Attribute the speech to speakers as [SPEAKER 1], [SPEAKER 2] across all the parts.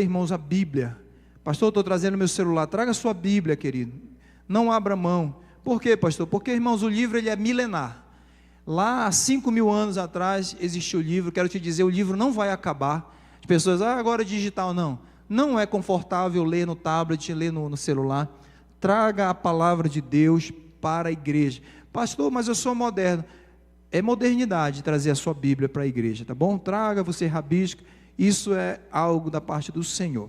[SPEAKER 1] Irmãos, a Bíblia. Pastor, estou trazendo meu celular. Traga a sua Bíblia, querido. Não abra mão. Por quê, pastor? Porque, irmãos, o livro ele é milenar. Lá há 5.000 anos atrás existiu o livro. Quero te dizer, o livro não vai acabar. As pessoas, agora é digital. Não. Não é confortável ler no tablet, ler no celular. Traga a palavra de Deus para a igreja. Pastor, mas eu sou moderno. É modernidade trazer a sua Bíblia para a igreja, tá bom? Traga, você rabisca. Isso é algo da parte do Senhor.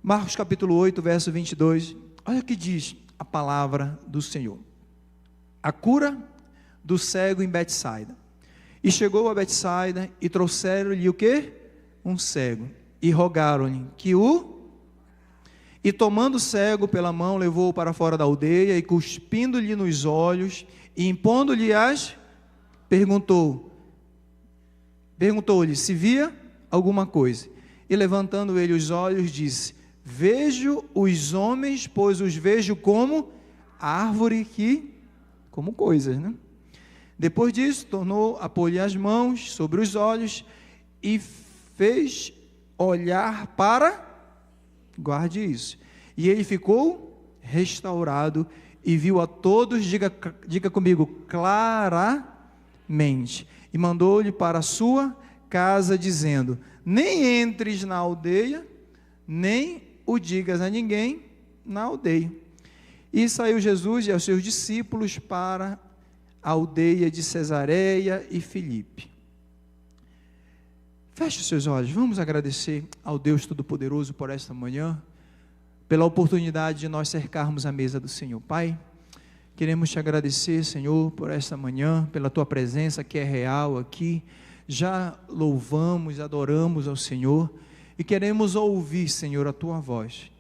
[SPEAKER 1] Marcos capítulo 8, verso 22. Olha o que diz a palavra do Senhor. A cura do cego em Betsaida. E chegou a Betsaida e trouxeram-lhe o quê? Um cego. E rogaram-lhe que E tomando o cego pela mão, levou-o para fora da aldeia e cuspindo-lhe nos olhos e impondo-lhe perguntou-lhe se via alguma coisa. E levantando ele os olhos, disse: vejo os homens, pois os vejo como árvore como coisas, né? Depois disso, tornou a pôr-lhe as mãos sobre os olhos e fez olhar para, guarde isso, e ele ficou restaurado e viu a todos, diga comigo, claramente, e mandou-lhe para a sua casa, dizendo: nem entres na aldeia, nem o digas a ninguém na aldeia. E saiu Jesus e os seus discípulos para a aldeia de Cesareia e Filipe. Feche os seus olhos, vamos agradecer ao Deus Todo-Poderoso por esta manhã, pela oportunidade de nós cercarmos a mesa do Senhor. Pai, queremos te agradecer, Senhor, por esta manhã, pela tua presença que é real aqui. Já louvamos, adoramos ao Senhor e queremos ouvir, Senhor, a tua voz.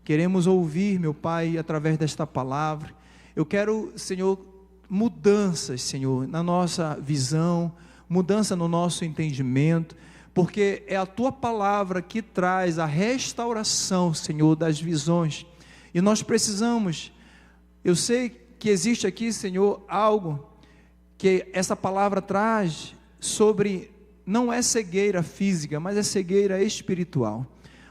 [SPEAKER 1] Queremos ouvir, meu Pai, através desta palavra. Eu quero, Senhor, mudanças, Senhor, na nossa visão, mudança no nosso entendimento, porque é a tua palavra que traz a restauração, Senhor, das visões. E nós precisamos, eu sei que existe aqui, Senhor, algo que essa palavra traz sobre, não é cegueira física, mas é cegueira espiritual.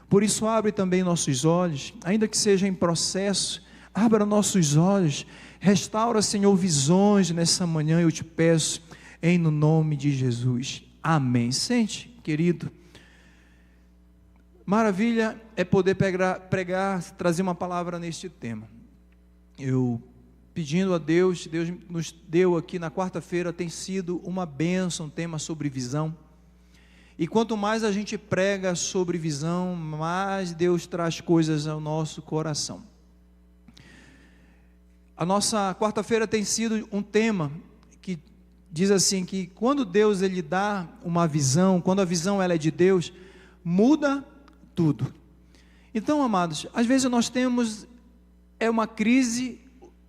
[SPEAKER 1] Por isso abre também nossos olhos, ainda que seja em processo, abra nossos olhos, restaura, Senhor, visões nessa manhã, eu te peço, no nome de Jesus, amém. Sente, querido, maravilha é poder pregar, trazer uma palavra neste tema. Eu pedindo a Deus, Deus nos deu aqui na quarta-feira, tem sido uma bênção, um tema sobre visão, e quanto mais a gente prega sobre visão, mais Deus traz coisas ao nosso coração. A nossa quarta-feira tem sido um tema que diz assim, que quando Deus ele dá uma visão, quando a visão ela é de Deus, muda tudo. Então, amados, às vezes nós temos uma crise,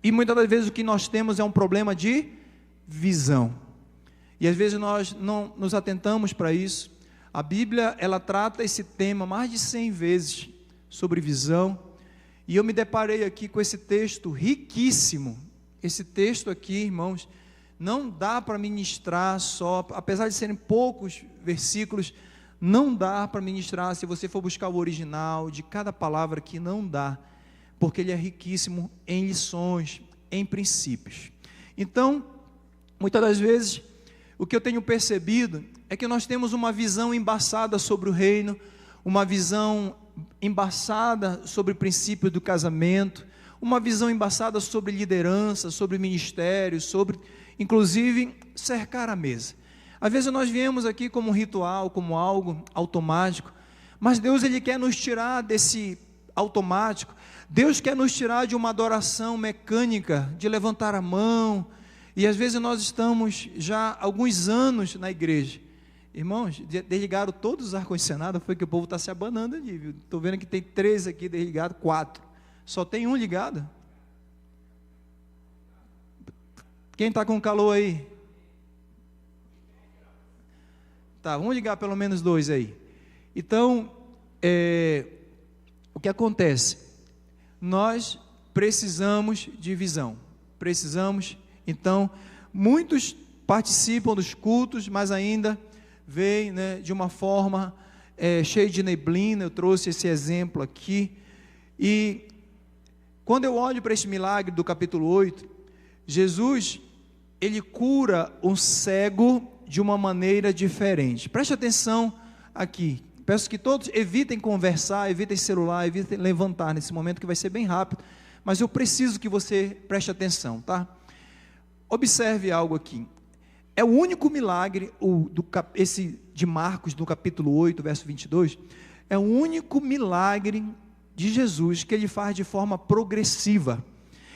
[SPEAKER 1] e muitas das vezes o que nós temos é um problema de visão, e às vezes nós não nos atentamos para isso. A Bíblia, ela trata esse tema mais de 100 vezes, sobre visão, e eu me deparei aqui com esse texto riquíssimo. Esse texto aqui, irmãos, não dá para ministrar só, apesar de serem poucos versículos, não dá para ministrar, se você for buscar o original, de cada palavra aqui, não dá, porque ele é riquíssimo em lições, em princípios. Então, muitas das vezes, o que eu tenho percebido é que nós temos uma visão embaçada sobre o reino, uma visão embaçada sobre o princípio do casamento, uma visão embaçada sobre liderança, sobre ministério, sobre, inclusive, cercar a mesa. Às vezes nós viemos aqui como um ritual, como algo automático, mas Deus ele quer nos tirar desse automático. Deus quer nos tirar de uma adoração mecânica, de levantar a mão, e às vezes nós estamos já há alguns anos na igreja. Irmãos, desligaram todos os ar-condicionados, foi que o povo está se abanando ali, viu? Estou vendo que tem 3 aqui desligados, 4, só tem um ligado. Quem está com calor aí? Tá, vamos ligar pelo menos 2 aí. Então, o que acontece? Nós precisamos de visão, então, muitos participam dos cultos, mas ainda veem, né, de uma forma cheio de neblina. Eu trouxe esse exemplo aqui. E quando eu olho para este milagre do capítulo 8, Jesus, ele cura um cego de uma maneira diferente. Preste atenção aqui. Peço que todos evitem conversar, evitem celular, evitem levantar nesse momento, que vai ser bem rápido, mas eu preciso que você preste atenção, tá? Observe algo aqui. É o único milagre, esse de Marcos, no capítulo 8, verso 22, é o único milagre de Jesus que ele faz de forma progressiva.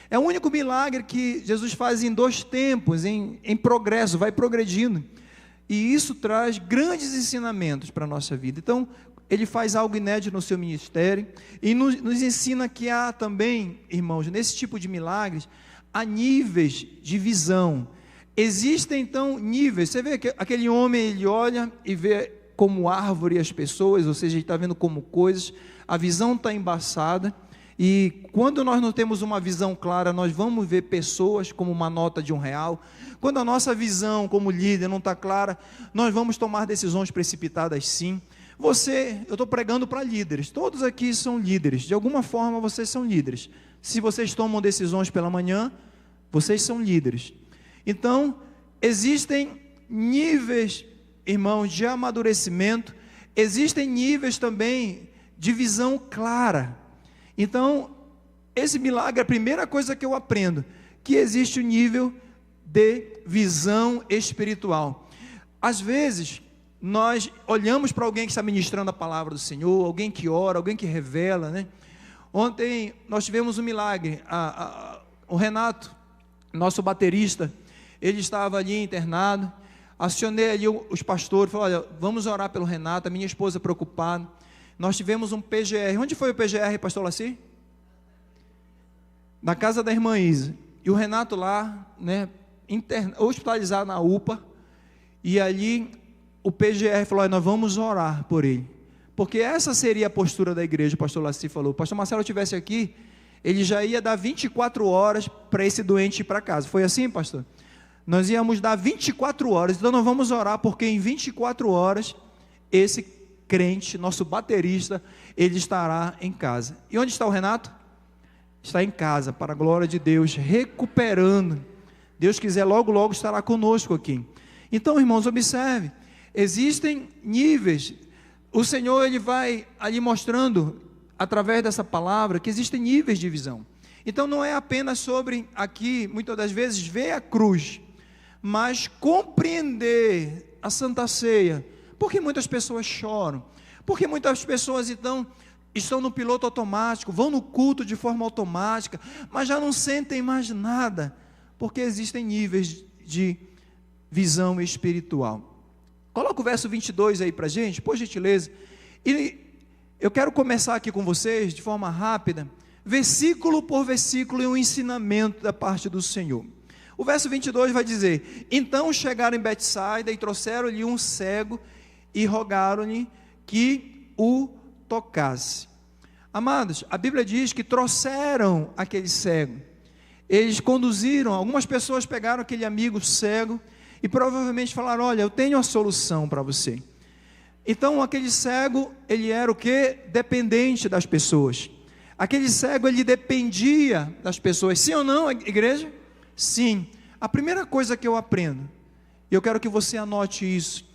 [SPEAKER 1] É o único milagre que Jesus faz em 2 tempos, em progresso, vai progredindo. E isso traz grandes ensinamentos para a nossa vida. Então, ele faz algo inédito no seu ministério e nos ensina que há também, irmãos, nesse tipo de milagres, há níveis de visão. Existem então níveis. Você vê que aquele homem, ele olha e vê como árvore as pessoas, ou seja, ele está vendo como coisas, a visão está embaçada. E quando nós não temos uma visão clara, nós vamos ver pessoas como uma nota de R$1. Quando a nossa visão como líder não está clara, nós vamos tomar decisões precipitadas, sim. Eu estou pregando para líderes, todos aqui são líderes, de alguma forma vocês são líderes. Se vocês tomam decisões pela manhã, vocês são líderes. Então, existem níveis, irmãos, de amadurecimento, existem níveis também de visão clara. Então, esse milagre, a primeira coisa que eu aprendo, que existe o nível de visão espiritual. Às vezes, nós olhamos para alguém que está ministrando a palavra do Senhor, alguém que ora, alguém que revela, né? Ontem nós tivemos um milagre, o Renato, nosso baterista, ele estava ali internado, acionei ali os pastores, falei, olha, vamos orar pelo Renato, a minha esposa preocupada. Nós tivemos um PGR. Onde foi o PGR, pastor Laci? Na casa da irmã Isa. E o Renato lá, né, hospitalizado na UPA. E ali o PGR falou, nós vamos orar por ele. Porque essa seria a postura da igreja, o pastor Laci falou. O pastor Marcelo estivesse aqui, ele já ia dar 24 horas para esse doente ir para casa. Foi assim, pastor? Nós íamos dar 24 horas. Então nós vamos orar, porque em 24 horas, esse crente, nosso baterista, ele estará em casa. E onde está o Renato? Está em casa, para a glória de Deus, recuperando. Deus quiser, logo, logo estará conosco aqui. Então, irmãos, observe, existem níveis. O Senhor, ele vai ali mostrando, através dessa palavra, que existem níveis de visão. Então, não é apenas sobre, aqui, muitas das vezes, ver a cruz, mas compreender a Santa Ceia. Porque muitas pessoas choram, porque muitas pessoas então estão no piloto automático, vão no culto de forma automática, mas já não sentem mais nada, porque existem níveis de visão espiritual. Coloca o verso 22 aí para a gente, por gentileza, e eu quero começar aqui com vocês, de forma rápida, versículo por versículo, e um ensinamento da parte do Senhor. O verso 22 vai dizer, então chegaram em Betsaida e trouxeram-lhe um cego, e rogaram-lhe que o tocasse. Amados, a Bíblia diz que trouxeram aquele cego, eles conduziram, algumas pessoas pegaram aquele amigo cego, e provavelmente falaram, olha, eu tenho a solução para você. Então aquele cego, ele era o quê? Dependente das pessoas. Aquele cego, ele dependia das pessoas, sim ou não, igreja? Sim. A primeira coisa que eu aprendo, e eu quero que você anote isso,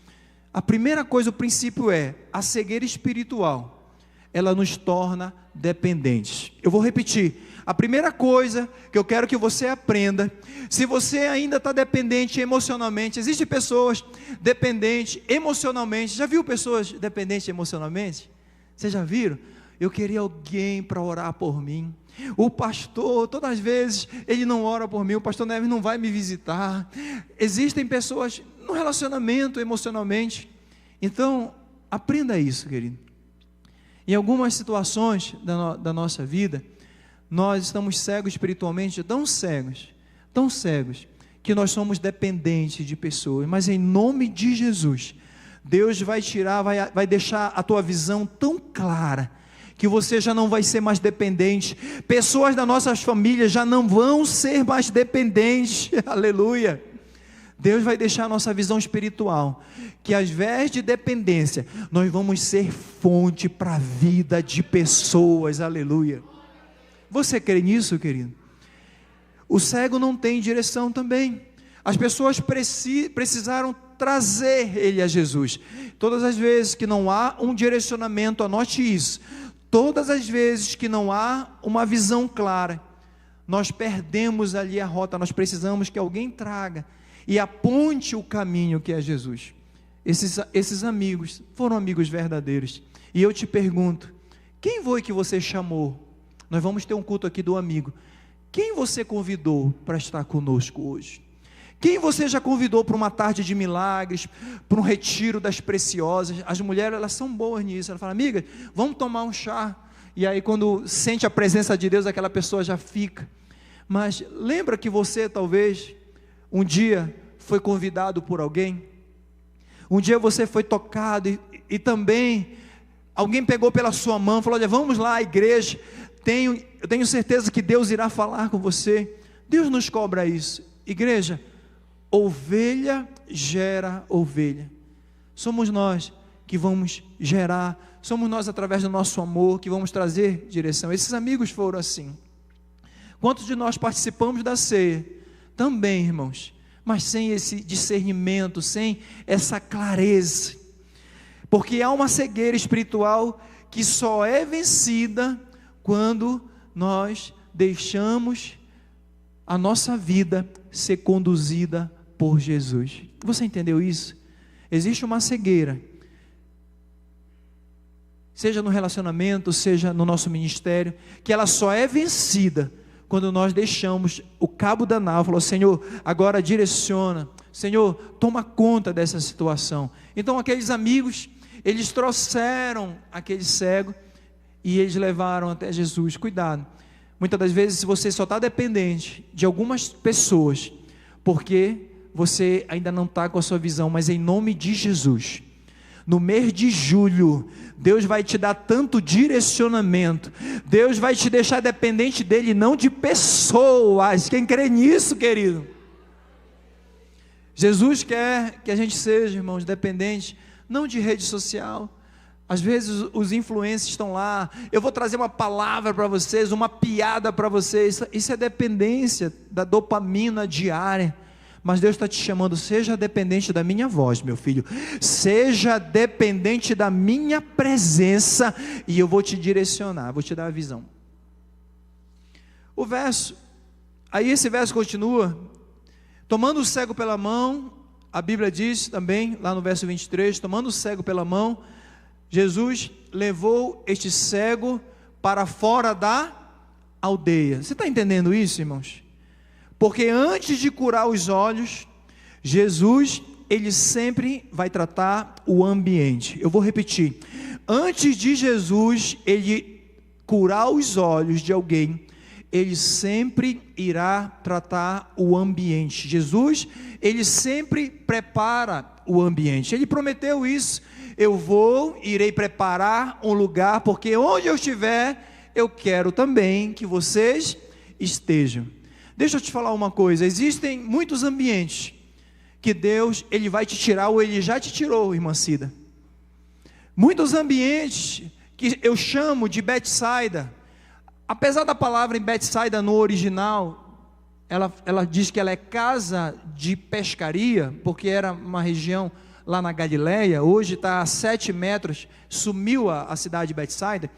[SPEAKER 1] a primeira coisa, o princípio é, a cegueira espiritual, ela nos torna dependentes. Eu vou repetir, a primeira coisa que eu quero que você aprenda, se você ainda está dependente emocionalmente, existem pessoas dependentes emocionalmente, já viu pessoas dependentes emocionalmente? Vocês já viram? Eu queria alguém para orar por mim. O pastor, todas as vezes, ele não ora por mim, o pastor Neves não vai me visitar. Existem pessoas no relacionamento emocionalmente. Então, aprenda isso, querido. Em algumas situações da nossa vida, nós estamos cegos espiritualmente, tão cegos, que nós somos dependentes de pessoas. Mas em nome de Jesus, Deus vai tirar, vai deixar a tua visão tão clara, que você já não vai ser mais dependente. Pessoas das nossas famílias já não vão ser mais dependentes. Aleluia. Deus vai deixar a nossa visão espiritual, que ao invés de dependência, nós vamos ser fonte para a vida de pessoas, aleluia. Você crê nisso, querido? O cego não tem direção também. As pessoas precisaram trazer ele a Jesus. Todas as vezes que não há um direcionamento, anote isso. Todas as vezes que não há uma visão clara, nós perdemos ali a rota. Nós precisamos que alguém traga e aponte o caminho que é Jesus. Esses amigos foram amigos verdadeiros. E eu te pergunto, quem foi que você chamou? Nós vamos ter um culto aqui do amigo. Quem você convidou para estar conosco hoje? Quem você já convidou para uma tarde de milagres, para um retiro das preciosas? As mulheres, elas são boas nisso. Elas falam, amiga, vamos tomar um chá. E aí quando sente a presença de Deus, aquela pessoa já fica. Mas lembra que você talvez um dia foi convidado por alguém? Um dia você foi tocado e também alguém pegou pela sua mão e falou, olha, vamos lá à igreja. Eu tenho certeza que Deus irá falar com você. Deus nos cobra isso. Igreja, ovelha gera ovelha. Somos nós que vamos gerar, somos nós através do nosso amor que vamos trazer direção. Esses amigos foram assim. Quantos de nós participamos da ceia? Também, irmãos, mas sem esse discernimento, sem essa clareza, porque há uma cegueira espiritual que só é vencida quando nós deixamos a nossa vida ser conduzida por Jesus. Você entendeu isso? Existe uma cegueira, seja no relacionamento, seja no nosso ministério, que ela só é vencida quando nós deixamos o cabo da nau, falou, Senhor, agora direciona, Senhor, toma conta dessa situação. Então aqueles amigos, eles trouxeram aquele cego, e eles levaram até Jesus. Cuidado, muitas das vezes se você só está dependente de algumas pessoas, porque você ainda não está com a sua visão, mas em nome de Jesus, no mês de julho, Deus vai te dar tanto direcionamento, Deus vai te deixar dependente dele, não de pessoas. Quem crê nisso, querido? Jesus quer que a gente seja, irmãos, dependente, não de rede social. Às vezes os influencers estão lá, eu vou trazer uma palavra para vocês, uma piada para vocês, isso é dependência da dopamina diária. Mas Deus está te chamando, seja dependente da minha voz, meu filho, seja dependente da minha presença, e eu vou te direcionar, vou te dar a visão. Esse verso continua, tomando o cego pela mão, a Bíblia diz também, lá no verso 23, tomando o cego pela mão, Jesus levou este cego para fora da aldeia. Você está entendendo isso, irmãos? Porque antes de curar os olhos, Jesus, ele sempre vai tratar o ambiente. Eu vou repetir. Antes de Jesus, ele curar os olhos de alguém, ele sempre irá tratar o ambiente. Jesus, ele sempre prepara o ambiente. Ele prometeu isso. Irei preparar um lugar, porque onde eu estiver, eu quero também que vocês estejam. Deixa eu te falar uma coisa, existem muitos ambientes que Deus, ele vai te tirar, ou ele já te tirou, irmã Cida. Muitos ambientes que eu chamo de Betsaida, apesar da palavra em Betsaida no original, ela diz que ela é casa de pescaria, porque era uma região lá na Galileia, hoje está a 7 metros, sumiu a cidade de Betsaida.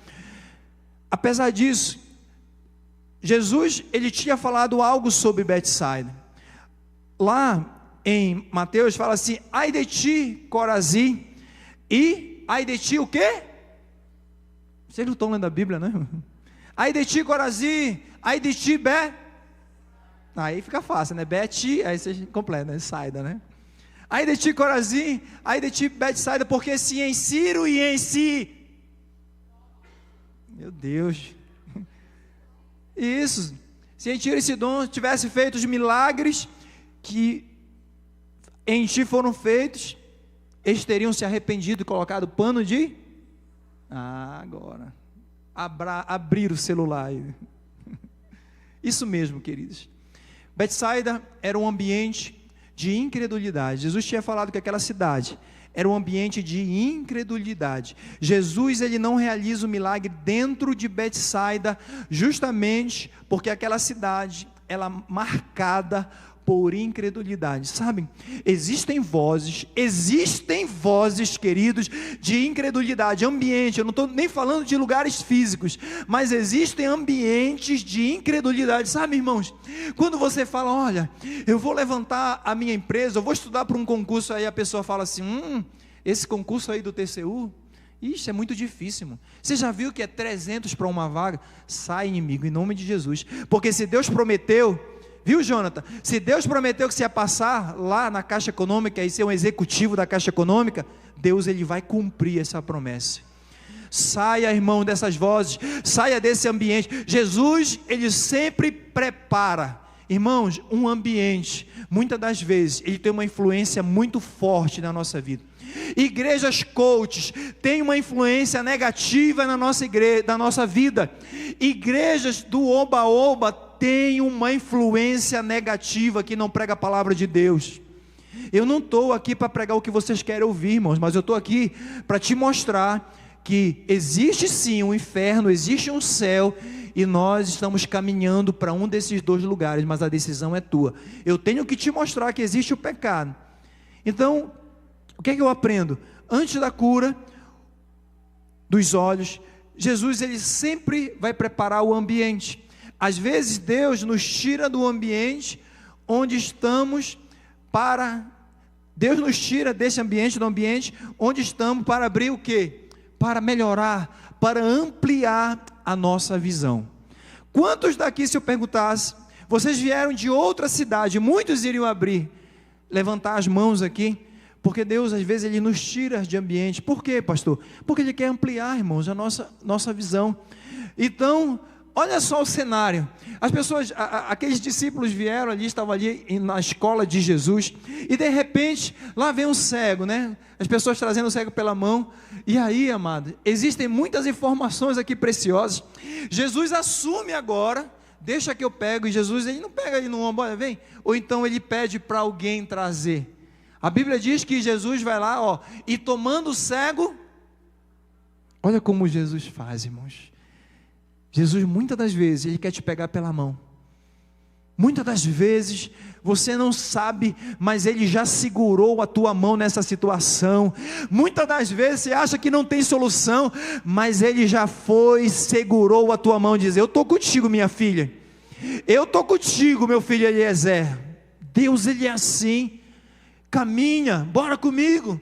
[SPEAKER 1] Apesar disso, Jesus, ele tinha falado algo sobre Betsaida. Lá em Mateus fala assim, ai de ti, Corazim, e ai de ti o quê? Vocês não estão lendo a Bíblia, né? Ai de ti, Corazim, ai de ti, aí fica fácil, né? Beti, aí você completa, né? Saida, né? Ai de ti, Corazim, ai de ti, Betsaida, porque se em Ciro e em si, meu Deus, isso, se em Tiro e Sidom tivesse feito os milagres que em ti foram feitos, eles teriam se arrependido e colocado pano de, agora, abrir o celular, isso mesmo, queridos. Betsaida era um ambiente de incredulidade. Jesus tinha falado que aquela cidade era um ambiente de incredulidade. Jesus, ele não realiza o milagre dentro de Betsaida, justamente porque aquela cidade, ela é marcada por incredulidade. Sabem, existem vozes, queridos, de incredulidade, ambiente, eu não estou nem falando de lugares físicos, mas existem ambientes de incredulidade, sabe, irmãos? Quando você fala, olha, eu vou levantar a minha empresa, eu vou estudar para um concurso, aí a pessoa fala assim, esse concurso aí do TCU, isso é muito difícil, irmão. Você já viu que é 300 para uma vaga? Sai, inimigo, em nome de Jesus, porque se Deus prometeu, viu, Jonathan? Se Deus prometeu que você ia passar lá na Caixa Econômica e ser um executivo da Caixa Econômica, Deus, ele vai cumprir essa promessa. Saia, irmão, dessas vozes, saia desse ambiente. Jesus, ele sempre prepara, irmãos, um ambiente. Muitas das vezes, ele tem uma influência muito forte na nossa vida. Igrejas coaches têm uma influência negativa na nossa igreja, na nossa vida. Igrejas do oba-oba tem uma influência negativa, que não prega a palavra de Deus. Eu não estou aqui para pregar o que vocês querem ouvir, irmãos, mas eu estou aqui para te mostrar que existe sim um inferno, existe um céu, e nós estamos caminhando para um desses dois lugares, mas a decisão é tua. Eu tenho que te mostrar que existe o pecado. Então, o que é que eu aprendo? Antes da cura dos olhos, Jesus, ele sempre vai preparar o ambiente. Às vezes Deus nos tira do ambiente onde estamos Deus nos tira desse ambiente, do ambiente onde estamos, para abrir o quê? Para melhorar, para ampliar a nossa visão. Quantos daqui, se eu perguntasse, vocês vieram de outra cidade, muitos iriam levantar as mãos aqui, porque Deus às vezes ele nos tira de ambiente. Por quê, pastor? Porque ele quer ampliar, irmãos, a nossa visão. Então, olha só o cenário, as pessoas, aqueles discípulos vieram ali, estavam ali na escola de Jesus, e de repente, lá vem um cego, né? As pessoas trazendo o cego pela mão, e aí, amado, existem muitas informações aqui preciosas. Jesus assume agora, deixa que eu pego, e Jesus, ele não pega ali no ombro, olha, vem, ou então ele pede para alguém trazer. A Bíblia diz que Jesus vai lá, e tomando o cego, olha como Jesus faz, irmãos. Jesus, muitas das vezes, ele quer te pegar pela mão. Muitas das vezes, você não sabe, mas ele já segurou a tua mão nessa situação. Muitas das vezes, você acha que não tem solução, mas ele já segurou a tua mão e diz, eu estou contigo, minha filha. Eu estou contigo, meu filho Eliezer. Deus, ele é assim. Caminha, bora comigo.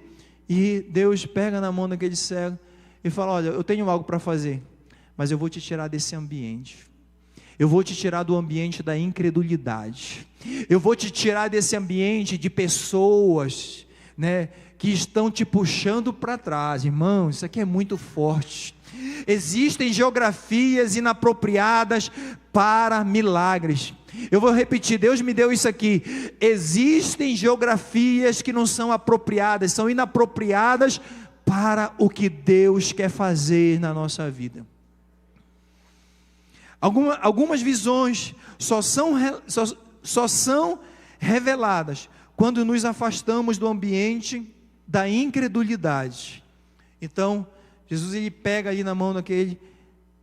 [SPEAKER 1] E Deus pega na mão daquele cego e fala, olha, eu tenho algo para fazer, mas eu vou te tirar desse ambiente. Eu vou te tirar do ambiente da incredulidade. Eu vou te tirar desse ambiente de pessoas, né, que estão te puxando para trás. Irmão, isso aqui é muito forte. Existem geografias inapropriadas para milagres. Eu vou repetir, Deus me deu isso aqui. Existem geografias que não são apropriadas, são inapropriadas para o que Deus quer fazer na nossa vida. Algumas visões só são reveladas quando nos afastamos do ambiente da incredulidade. Então, Jesus, ele pega ali na mão daquele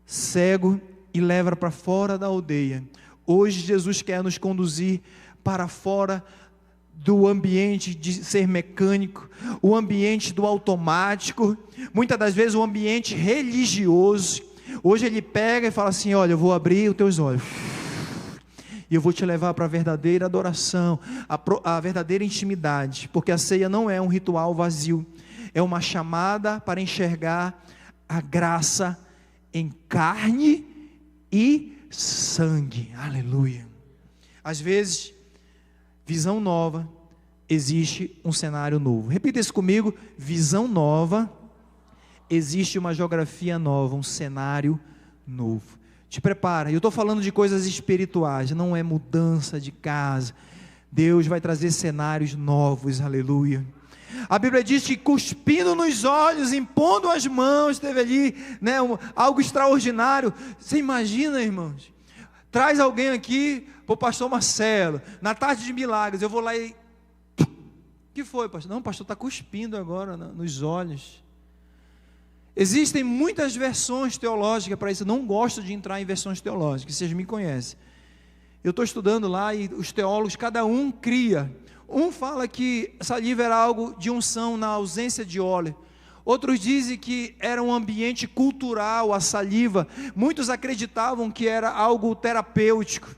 [SPEAKER 1] cego e leva para fora da aldeia. Hoje Jesus quer nos conduzir para fora do ambiente de ser mecânico, o ambiente do automático, muitas das vezes o ambiente religioso. Hoje ele pega e fala assim, olha, eu vou abrir os teus olhos, e eu vou te levar para a verdadeira adoração, a verdadeira intimidade, porque a ceia não é um ritual vazio, é uma chamada para enxergar a graça em carne e sangue. Aleluia. Às vezes, visão nova, existe um cenário novo. Repita isso comigo, visão nova, existe uma geografia nova, um cenário novo. Te prepara, eu estou falando de coisas espirituais, não é mudança de casa. Deus vai trazer cenários novos, aleluia. A Bíblia diz que cuspindo nos olhos, impondo as mãos, teve ali, né, algo extraordinário. Você imagina, irmãos? Traz alguém aqui para o pastor Marcelo, na tarde de milagres, eu vou lá e que foi, pastor? Não, pastor, está cuspindo agora nos olhos. Existem muitas versões teológicas para isso. Eu não gosto de entrar em versões teológicas, vocês me conhecem. Eu estou estudando lá e os teólogos, cada um cria. Um fala que saliva era algo de unção na ausência de óleo. Outros dizem que era um ambiente cultural, a saliva. Muitos acreditavam que era algo terapêutico.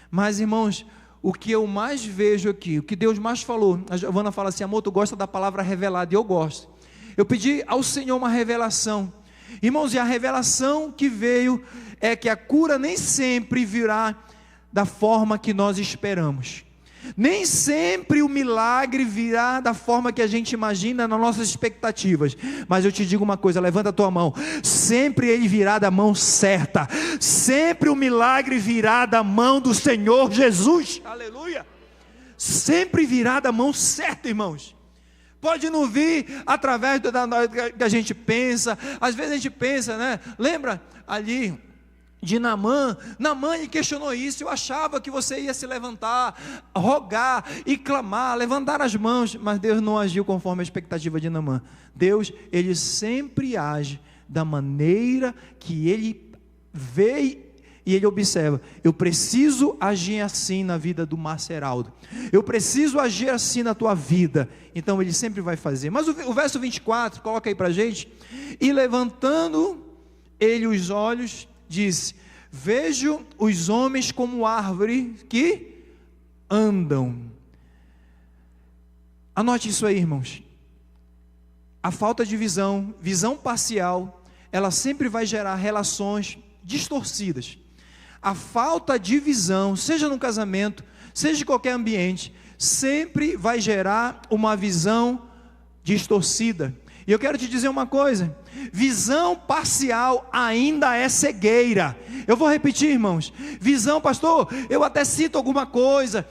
[SPEAKER 1] Mas, irmãos, o que eu mais vejo aqui, o que Deus mais falou, a Giovana fala assim, amor, tu gosta da palavra revelada, e eu gosto. Eu pedi ao Senhor uma revelação, irmãos, e a revelação que veio, é que a cura nem sempre virá da forma que nós esperamos, nem sempre o milagre virá da forma que a gente imagina nas nossas expectativas, mas eu te digo uma coisa, levanta a tua mão, sempre ele virá da mão certa, sempre o milagre virá da mão do Senhor Jesus, aleluia, sempre virá da mão certa, irmãos. Pode não vir através da que a gente pensa, às vezes a gente pensa, né? Lembra ali de Naamã? Naamã, ele questionou isso, eu achava que você ia se levantar, rogar e clamar, levantar as mãos, mas Deus não agiu conforme a expectativa de Naamã. Deus, ele sempre age da maneira que ele vê e ele observa, eu preciso agir assim na vida do Marceraldo, eu preciso agir assim na tua vida, então ele sempre vai fazer. Mas o verso 24, coloca aí para a gente, e levantando ele os olhos, disse, vejo os homens como árvore que andam. Anote isso aí, irmãos, a falta de visão parcial, ela sempre vai gerar relações distorcidas. A falta de visão, seja no casamento, seja em qualquer ambiente, sempre vai gerar uma visão distorcida. E eu quero te dizer uma coisa, visão parcial ainda é cegueira. Eu vou repetir, irmãos, visão, pastor, eu até sinto alguma coisa,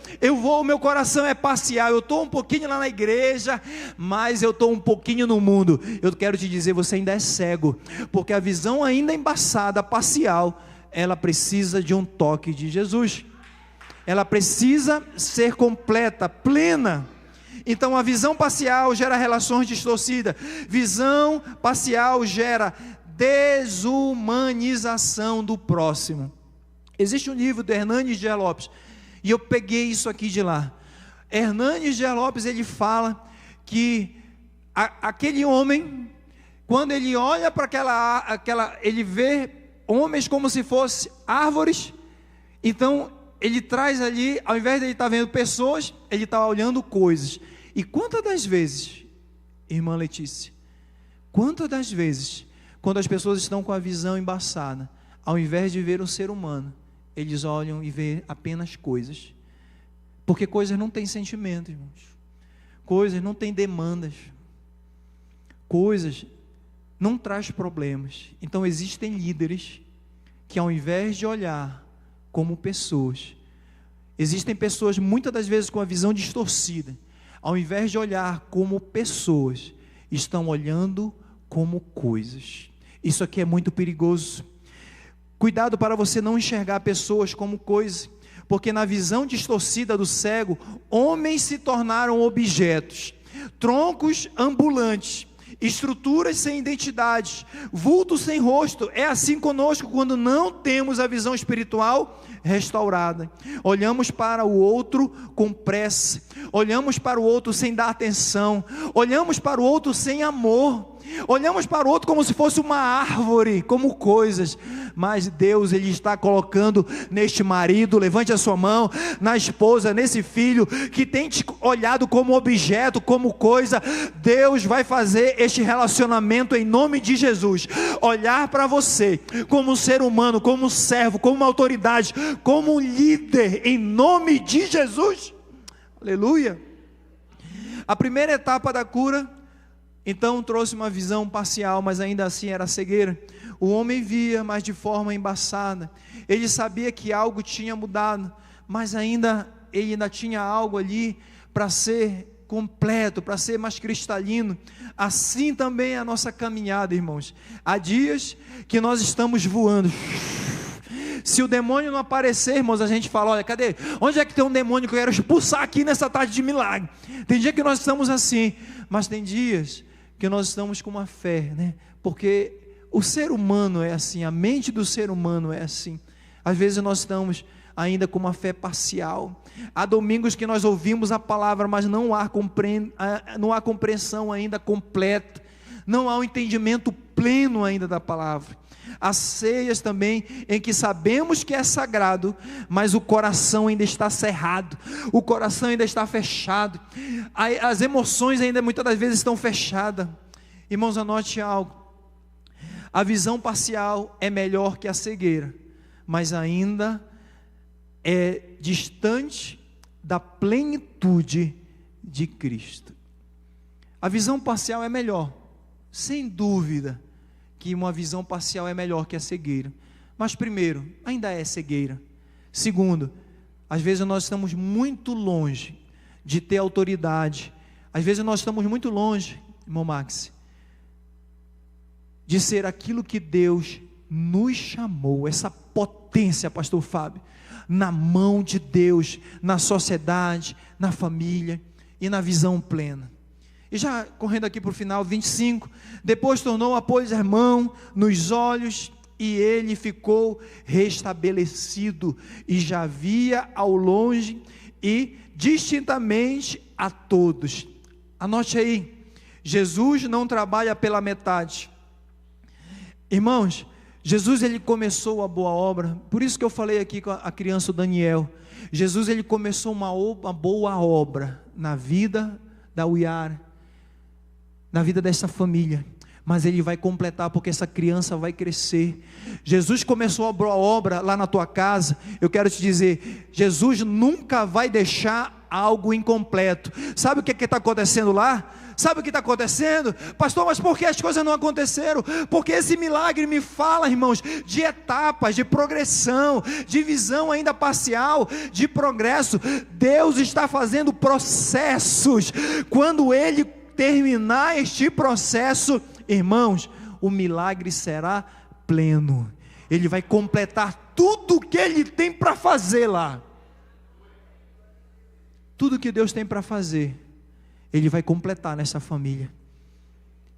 [SPEAKER 1] meu coração é parcial, eu estou um pouquinho lá na igreja, mas eu estou um pouquinho no mundo. Eu quero te dizer, você ainda é cego, porque a visão ainda embaçada, parcial, ela precisa de um toque de Jesus, ela precisa ser completa, plena. Então a visão parcial gera relações distorcidas, visão parcial gera desumanização do próximo. Existe um livro de Hernandes Dias Lopes, e eu peguei isso aqui de lá. Hernandes Dias Lopes, ele fala que aquele homem, quando ele olha para ele vê homens como se fossem árvores, então ele traz ali, ao invés de ele estar vendo pessoas, ele está olhando coisas. E quantas das vezes, irmã Letícia, quantas das vezes, quando as pessoas estão com a visão embaçada, ao invés de ver um ser humano, eles olham e veem apenas coisas, porque coisas não têm sentimento, irmãos, coisas não têm demandas, coisas não traz problemas. Então existem líderes que, ao invés de olhar como pessoas, existem pessoas muitas das vezes com a visão distorcida, ao invés de olhar como pessoas, estão olhando como coisas. Isso aqui é muito perigoso. Cuidado para você não enxergar pessoas como coisas, porque na visão distorcida do cego, homens se tornaram objetos, troncos ambulantes, estruturas sem identidade, vultos sem rosto. É assim conosco quando não temos a visão espiritual restaurada. Olhamos para o outro com pressa, olhamos para o outro sem dar atenção, olhamos para o outro sem amor, olhamos para o outro como se fosse uma árvore, como coisas. Mas Deus, Ele está colocando neste marido, levante a sua mão, na esposa, nesse filho que tem te olhado como objeto, como coisa. Deus vai fazer este relacionamento em nome de Jesus, olhar para você como um ser humano, como um servo, como uma autoridade, como um líder, em nome de Jesus. Aleluia. A primeira etapa da cura, então, trouxe uma visão parcial, mas ainda assim era cegueira. O homem via, mas de forma embaçada. Ele sabia que algo tinha mudado, mas ele ainda tinha algo ali para ser completo, para ser mais cristalino. Assim também é a nossa caminhada, irmãos. Há dias que nós estamos voando, Se o demônio não aparecer, irmãos, a gente fala, olha, cadê? Onde é que tem um demônio que eu quero expulsar aqui nessa tarde de milagre? Tem dia que nós estamos assim, mas tem dias que nós estamos com uma fé, né? Porque o ser humano é assim, a mente do ser humano é assim. Às vezes nós estamos ainda com uma fé parcial. Há domingos que nós ouvimos a palavra, mas não há compreensão ainda completa, não há um entendimento pleno ainda da palavra. Há ceias também em que sabemos que é sagrado, mas o coração ainda está cerrado, o coração ainda está fechado, as emoções ainda muitas das vezes estão fechadas. Irmãos, anote algo: a visão parcial é melhor que a cegueira, mas ainda é distante da plenitude de Cristo. A visão parcial é melhor, sem dúvida que uma visão parcial é melhor que a cegueira, mas primeiro, ainda é cegueira. Segundo, às vezes nós estamos muito longe de ter autoridade, às vezes nós estamos muito longe, irmão Max, de ser aquilo que Deus nos chamou, essa potência, pastor Fábio, na mão de Deus, na sociedade, na família e na visão plena. E já correndo aqui para o final, 25, depois tornou a pôr a mão nos olhos, e ele ficou restabelecido, e já via ao longe e distintamente a todos. Anote aí, Jesus não trabalha pela metade. Irmãos, Jesus ele começou a boa obra, por isso que eu falei aqui com a criança Daniel. Jesus ele começou uma boa obra na vida da Uiara, na vida dessa família, mas ele vai completar, porque essa criança vai crescer. Jesus começou a boa obra lá na tua casa. Eu quero te dizer, Jesus nunca vai deixar algo incompleto. Sabe o que está acontecendo lá? Sabe o que está acontecendo? Pastor, mas por que as coisas não aconteceram? Porque esse milagre me fala, irmãos, de etapas, de progressão, de visão ainda parcial, de progresso. Deus está fazendo processos. Quando Ele terminar este processo, irmãos, o milagre será pleno. Ele vai completar tudo o que Ele tem para fazer lá. Tudo que Deus tem para fazer, Ele vai completar nessa família.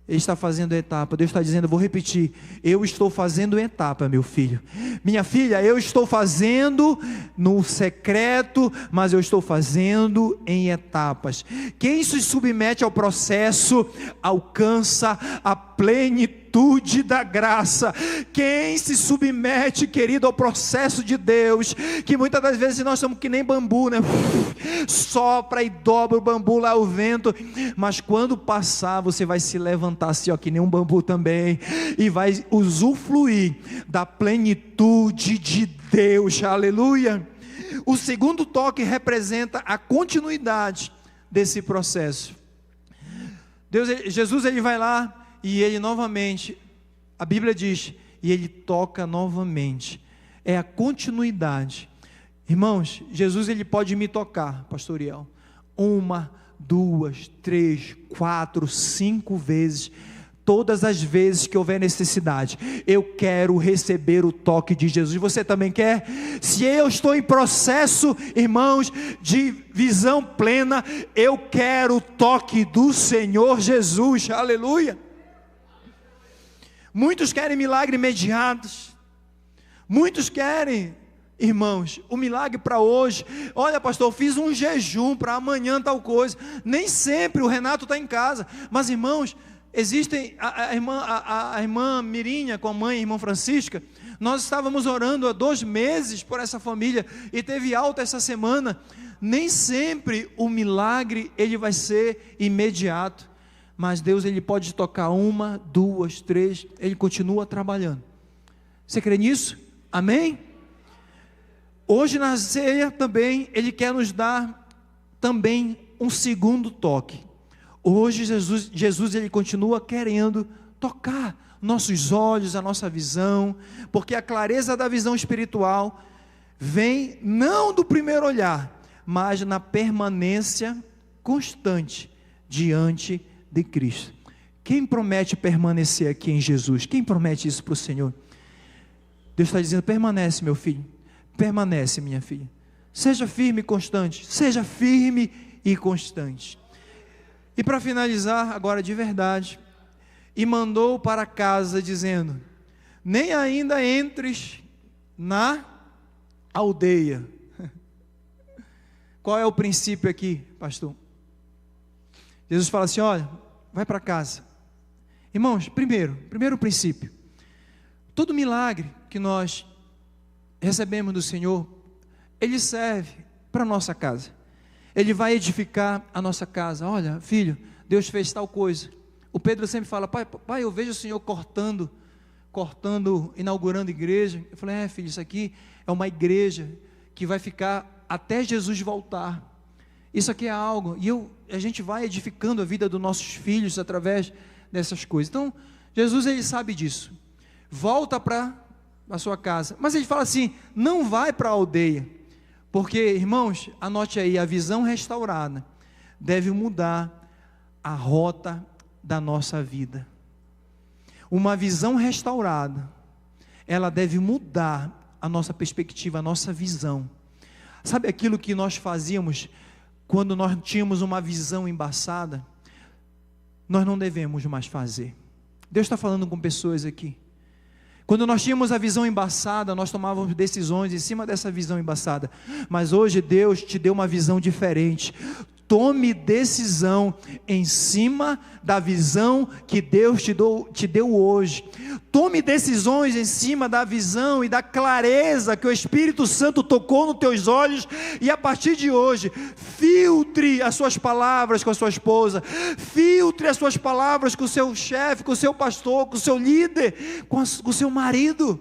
[SPEAKER 1] Ele está fazendo etapa. Deus está dizendo, eu vou repetir, eu estou fazendo etapa, meu filho, minha filha, eu estou fazendo no secreto, mas eu estou fazendo em etapas. Quem se submete ao processo, alcança a plenitude da graça. Quem se submete, querido, ao processo de Deus, que muitas das vezes nós somos que nem bambu, né? Sopra e dobra o bambu lá, o vento, mas quando passar, você vai se levantar assim, ó, que nem um bambu também, e vai usufruir da plenitude de Deus, aleluia. O segundo toque representa a continuidade desse processo. Jesus ele vai lá, e ele novamente, a Bíblia diz, e ele toca novamente. É a continuidade. Irmãos, Jesus ele pode me tocar, pastor Uriel, 1, 2, 3, 4, 5 vezes, todas as vezes que houver necessidade. Eu quero receber o toque de Jesus. Você também quer? Se eu estou em processo, irmãos, de visão plena, eu quero o toque do Senhor Jesus, aleluia. Muitos querem milagre imediatos, muitos querem, irmãos, o milagre para hoje. Olha, pastor, eu fiz um jejum para amanhã tal coisa. Nem sempre o Renato está em casa, mas irmãos, existem, a irmã Mirinha com a mãe, a irmã Francisca, nós estávamos orando há 2 meses por essa família, e teve alta essa semana. Nem sempre o milagre ele vai ser imediato, mas Deus ele pode tocar 1, 2, 3, Ele continua trabalhando. Você crê nisso? Amém? Hoje na ceia também, Ele quer nos dar também um segundo toque. Hoje Jesus ele continua querendo tocar nossos olhos, a nossa visão, porque a clareza da visão espiritual vem não do primeiro olhar, mas na permanência constante diante de Cristo. Quem promete permanecer aqui em Jesus? Quem promete isso para o Senhor? Deus está dizendo: permanece, meu filho, permanece, minha filha, seja firme e constante, seja firme e constante. E para finalizar, agora de verdade, e mandou para casa, dizendo: nem ainda entres na aldeia. Qual é o princípio aqui, pastor? Jesus fala assim: olha, vai para casa. Irmãos, primeiro princípio, todo milagre que nós recebemos do Senhor, Ele serve para a nossa casa. Ele vai edificar a nossa casa. Olha, filho, Deus fez tal coisa. O Pedro sempre fala: pai, eu vejo o Senhor cortando, inaugurando igreja. Eu falei: filho, isso aqui é uma igreja que vai ficar até Jesus voltar. Isso aqui é algo, e a gente vai edificando a vida dos nossos filhos através dessas coisas. Então, Jesus, ele sabe disso. Volta para a sua casa. Mas ele fala assim: não vai para a aldeia. Porque, irmãos, anote aí, a visão restaurada deve mudar a rota da nossa vida. Uma visão restaurada, ela deve mudar a nossa perspectiva, a nossa visão. Sabe aquilo que nós fazíamos quando nós tínhamos uma visão embaçada? Nós não devemos mais fazer. Deus está falando com pessoas aqui. Quando nós tínhamos a visão embaçada, nós tomávamos decisões em cima dessa visão embaçada. Mas hoje Deus te deu uma visão diferente. Tome decisão em cima da visão que Deus te deu hoje. Tome decisões em cima da visão e da clareza que o Espírito Santo tocou nos teus olhos. E a partir de hoje, filtre as suas palavras com a sua esposa. Filtre as suas palavras com o seu chefe, com o seu pastor, com o seu líder, com o seu marido.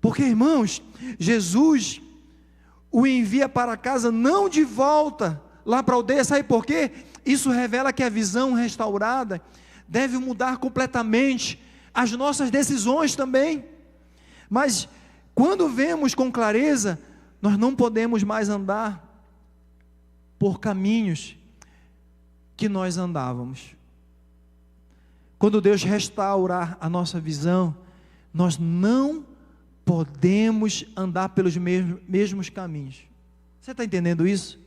[SPEAKER 1] Porque, irmãos, Jesus o envia para casa, não de volta lá para a aldeia. Sabe por quê? Isso revela que a visão restaurada deve mudar completamente as nossas decisões também. Mas quando vemos com clareza, nós não podemos mais andar por caminhos que nós andávamos. Quando Deus restaurar a nossa visão, nós não podemos andar pelos mesmos caminhos. Você está entendendo isso?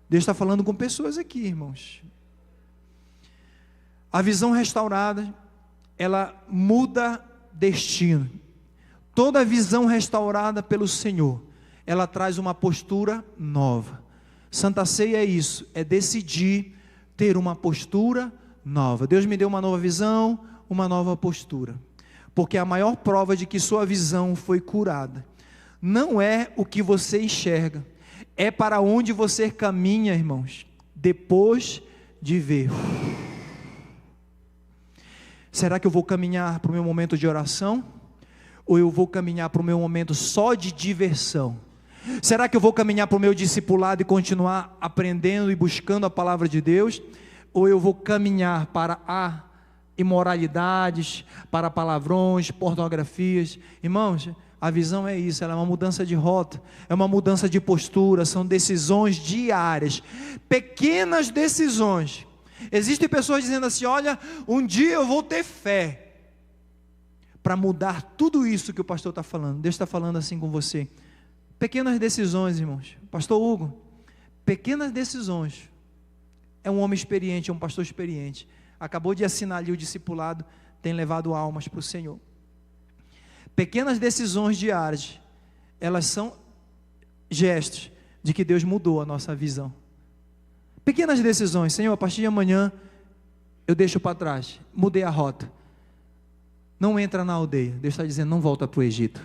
[SPEAKER 1] Deus está falando com pessoas aqui, irmãos. A visão restaurada, ela muda destino. Toda visão restaurada pelo Senhor, ela traz uma postura nova. Santa Ceia é isso, é decidir ter uma postura nova. Deus me deu uma nova visão, uma nova postura. Porque a maior prova de que sua visão foi curada não é o que você enxerga, é para onde você caminha, irmãos, depois de ver. Será que eu vou caminhar para o meu momento de oração? Ou eu vou caminhar para o meu momento só de diversão? Será que eu vou caminhar para o meu discipulado e continuar aprendendo e buscando a palavra de Deus? Ou eu vou caminhar para imoralidades, para palavrões, pornografias? Irmãos, a visão é isso, ela é uma mudança de rota, é uma mudança de postura, são decisões diárias, pequenas decisões. Existem pessoas dizendo assim: olha, um dia eu vou ter fé para mudar tudo isso que o pastor está falando. Deus está falando assim com você. Pequenas decisões, irmãos. Pastor Hugo, pequenas decisões. É um homem experiente, é um pastor experiente. Acabou de assinar ali o discipulado, tem levado almas para o Senhor. Pequenas decisões diárias, elas são gestos de que Deus mudou a nossa visão. Pequenas decisões: Senhor, a partir de amanhã eu deixo para trás, mudei a rota. Não entra na aldeia. Deus está dizendo: não volta para o Egito.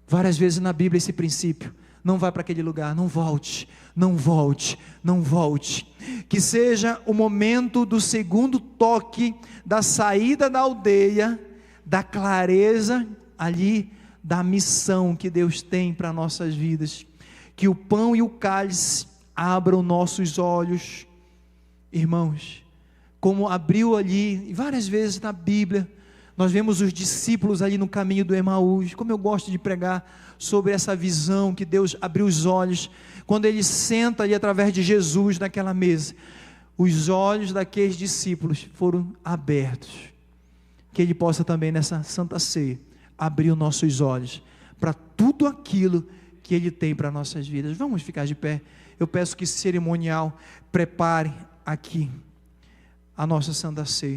[SPEAKER 1] Várias vezes na Bíblia esse princípio: não vai para aquele lugar, não volte, não volte, não volte. Que seja o momento do segundo toque, da saída da aldeia, da clareza ali, da missão que Deus tem para nossas vidas. Que o pão e o cálice abram nossos olhos, irmãos, como abriu ali, várias vezes na Bíblia, nós vemos os discípulos ali no caminho do Emaús. Como eu gosto de pregar sobre essa visão que Deus abriu os olhos, quando Ele senta ali através de Jesus naquela mesa, os olhos daqueles discípulos foram abertos. Que Ele possa também nessa Santa Ceia abrir os nossos olhos para tudo aquilo que Ele tem para nossas vidas. Vamos ficar de pé. Eu peço que esse cerimonial prepare aqui a nossa Santa Ceia.